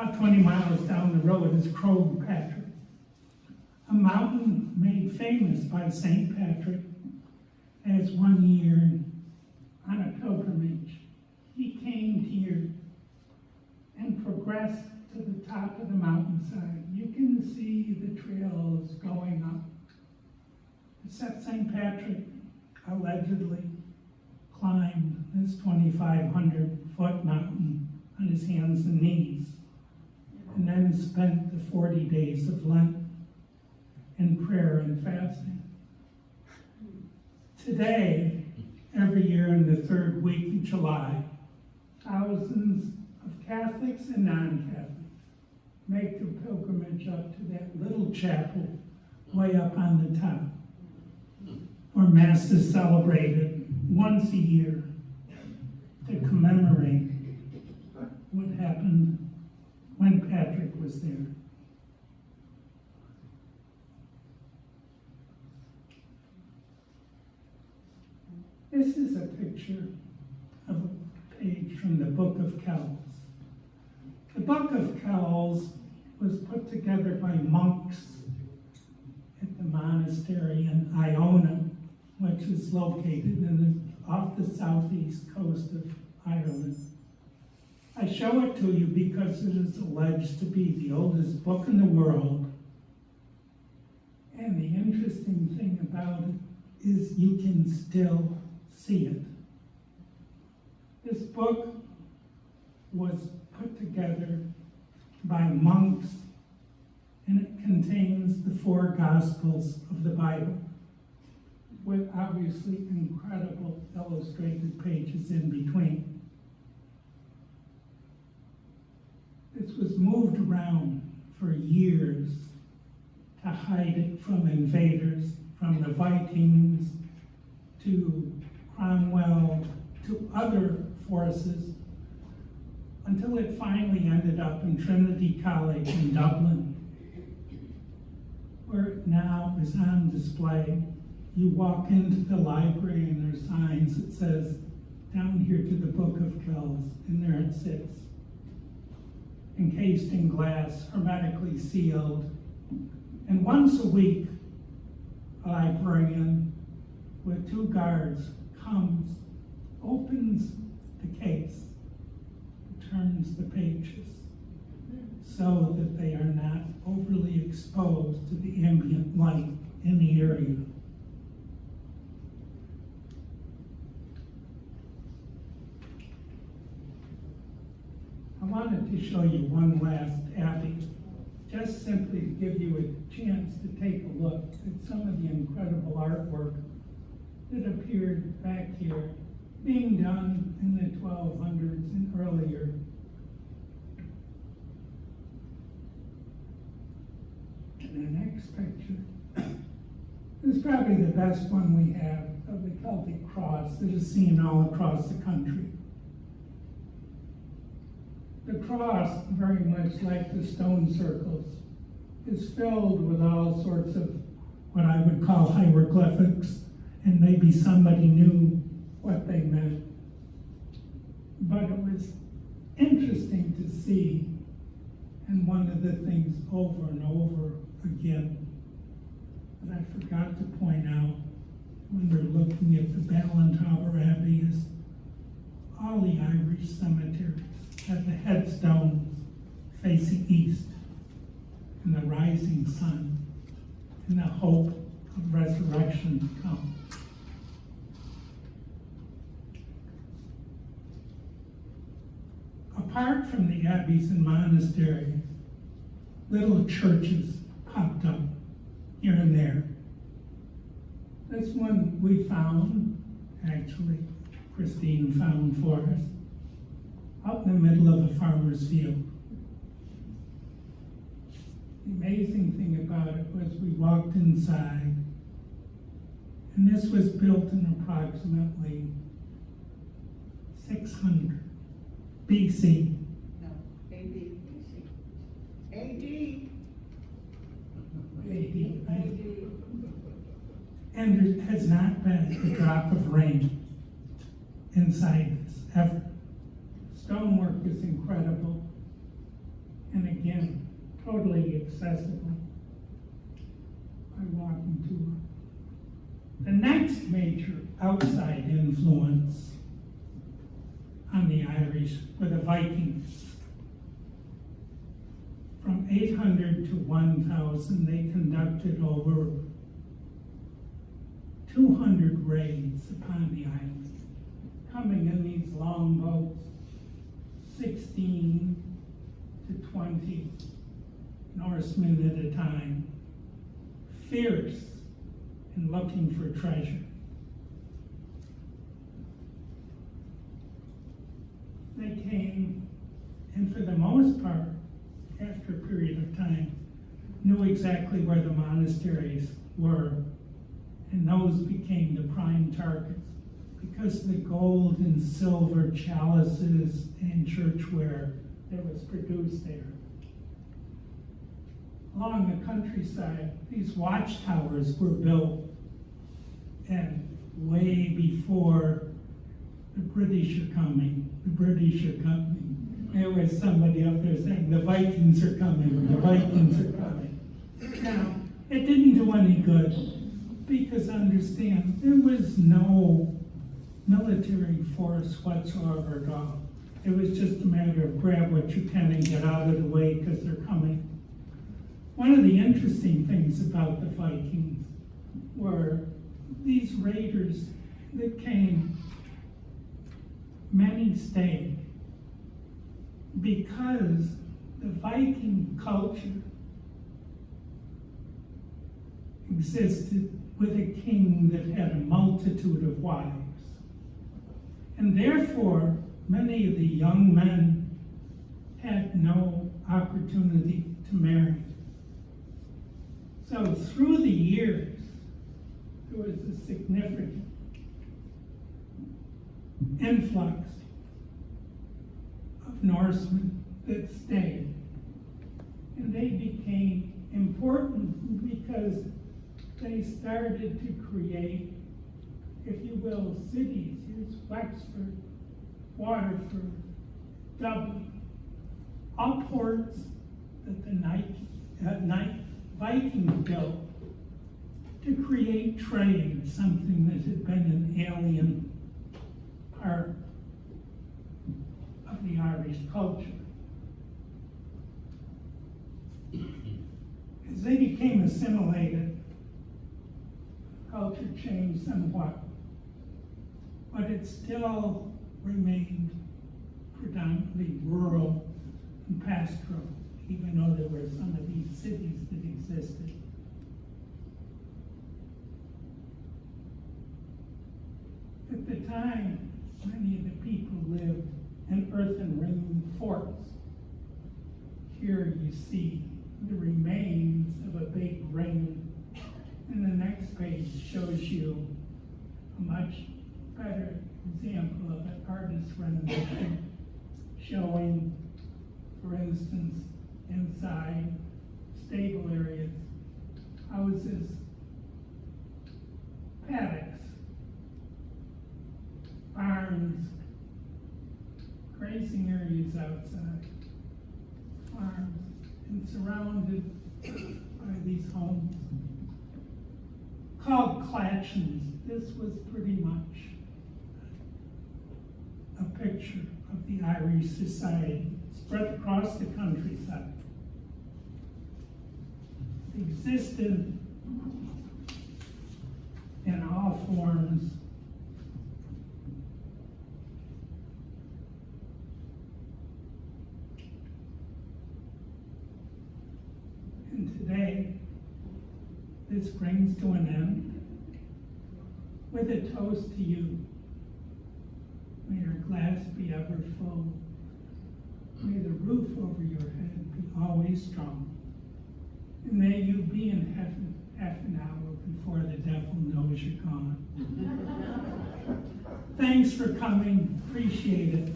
About 20 miles down the road is Croagh Patrick, a mountain made famous by St. Patrick, as one year on a pilgrimage, he came here and progressed to the top of the mountainside. You can see the trails going up, except St. Patrick allegedly climbed this 2,500-foot mountain on his hands and knees, and then spent the 40 days of Lent in prayer and fasting. Today, every year in the third week of July, thousands of Catholics and non-Catholics make the pilgrimage up to that little chapel way up on the top, where Mass is celebrated once a year to commemorate what happened when Patrick was there. This is a picture of a page from the Book of Kells. The Book of Kells was put together by monks at the monastery in Iona, which is located off the southeast coast of Ireland. I show it to you because it is alleged to be the oldest book in the world. And the interesting thing about it is you can still see it. This book was put together by monks, and it contains the 4 Gospels of the Bible, with obviously incredible illustrated pages in between. This was moved around for years to hide it from invaders, from the Vikings to Cromwell to other forces, until it finally ended up in Trinity College in Dublin, where it now is on display. You walk into the library and there are signs that says, down here to the Book of Kells, and there it sits, encased in glass, hermetically sealed. And once a week, a librarian with 2 guards comes, opens the case, turns the pages so that they are not overly exposed to the ambient light in the area. I wanted to show you one last abbey, just simply to give you a chance to take a look at some of the incredible artwork that appeared back here, being done in the 1200s and earlier. And the next picture is probably the best one we have of the Celtic cross that is seen all across the country. The cross, very much like the stone circles, is filled with all sorts of what I would call hieroglyphics, and maybe somebody knew what they meant. But it was interesting to see, and one of the things over and over again that I forgot to point out when we're looking at the Ballintower Abbey is all the Irish cemeteries have the headstones facing east, and the rising sun, and the hope of resurrection to come. Apart from the abbeys and monasteries, little churches popped up here and there. This one we found, actually, Christine found for us, out in the middle of a farmer's field. The amazing thing about it was we walked inside, and this was built in approximately 600 BC. No, AD. AD. AD. And there has not been a drop of rain inside this, ever. Stonework is incredible. And again, totally accessible by walking tour. The next major outside influence on the Irish were the Vikings. From 800 to 1000, they conducted over 200 raids upon the island, coming in these long boats, 16 to 20 Norsemen at a time, fierce and looking for treasure. They came, and for the most part, after a period of time, knew exactly where the monasteries were, and those became the prime targets because of the gold and silver chalices and churchware that was produced there. Along the countryside, these watchtowers were built, and way before the British are coming, there was somebody up there saying, the Vikings are coming, the Vikings are coming. Now, it didn't do any good, because understand, there was no military force whatsoever at all. It was just a matter of grab what you can and get out of the way because they're coming. One of the interesting things about the Vikings were these raiders that came, many stayed, because the Viking culture existed with a king that had a multitude of wives. And therefore, many of the young men had no opportunity to marry. So through the years, there was a significant influx of Norsemen that stayed. And they became important because they started to create, if you will, cities. Here's Wexford, Waterford, Dublin, all ports that the Vikings built to create trade, something that had been an alien part of the Irish culture. As they became assimilated, culture changed somewhat, but it still remained predominantly rural and pastoral, even though there were some of these cities that existed. At the time, many of the people lived in earthen ring forts. Here you see the remains of a big ring, and the next page shows you a much better example of an artist's rendition, showing, for instance, inside stable areas, houses, paddocks, farms, grazing areas outside, farms, and surrounded by these homes called clatchins. This was pretty much a picture of the Irish society spread across the countryside. It existed in all forms. And today, this brings to an end with a toast to you. May your glass be ever full. May the roof over your head be always strong. And may you be in heaven half an hour before the devil knows you're gone. Thanks for coming. Appreciate it.